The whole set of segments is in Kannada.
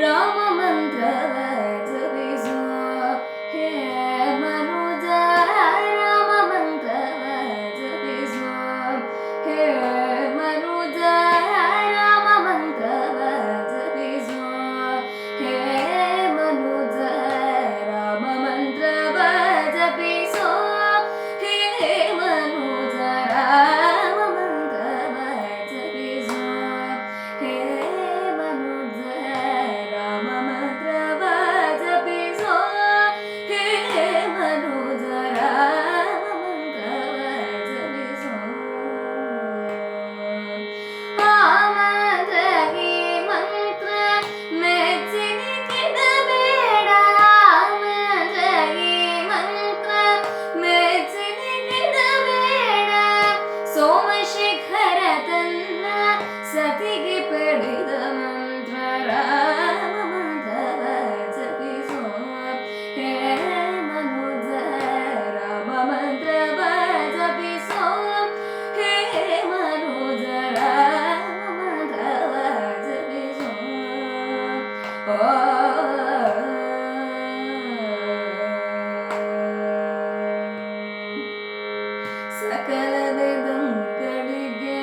ರಾಮ ಮಂತ್ರವ ಜಪಿಸು ಹೇ ಮನುಜ ರಾಮ ಮಂತ್ರವ ಜಪಿಸು ಹೇ ಮನುಜ ರಾಮ ಮಂತ್ರವ ಜಪಿಸು ಹೇ ಮನುಜ ರಾಮ ಮಂತ್ರವ ಜಪಿಸು ಹೇ ಮನುಜ ರಾಮ ಮಂತ್ರವ ಜಪಿಸು ಹೇ ಮನುಜ ರಾಮ ಮಂತ್ರವ ಜಪಿಸು ಹೇ ಮನುಜ ರಾಮ ಮಂತ್ರವ ಜಪಿಸು ಆ ಮಂತ್ರ ಈ ಮಂತ್ರ ಮೆಚ್ಚಿನಿ ಕೆಡಬೇಡ ಮಂತ್ರ ಈ ಮಂತ್ರ ಮೆಚ್ಚಿನಿ ಕೆಡಬೇಡ ಸೋಮಶೇಖರ ತನ್ನ ಸತಿಗೆ ಪಡೆದ ಮಂತ್ರ ರಾಮ ಮಂತ್ರವ ಜಪಿಸು ಹೇ ಮನುಜ ರಾಮ ಮಂತ್ರವ ಜಪಿಸು ಹೇ ಮನುಜ ರಾಮ ಮಂತ್ರವ ಜಪಿಸು ಸಕಲ ವೇದಂಗಳಿಗೆ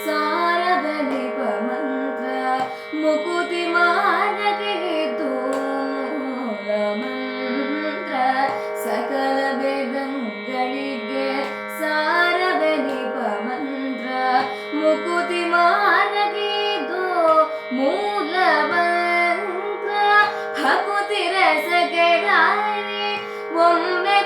ಸಾರಬಲಿಪ ಮಂತ್ರ ಮುಕುತಿ ಮಾರ್ಗಕ್ಕೆ ಇದು ಮೂಲ ಮಂತ್ರ ಸಕಲ ವೇದಂಗಳಿಗೆ ಸಾರಬಲಿಪ ಮಂತ್ರ ಮುಕುತಿ ಮಾರ್ಗಕ್ಕೆ ಇದು ಮೂಲ ಮಂತ್ರ ಹಕುತಿ ರಸಕ್ಕೆ ದಾರಿ ಒಮ್ಮೆ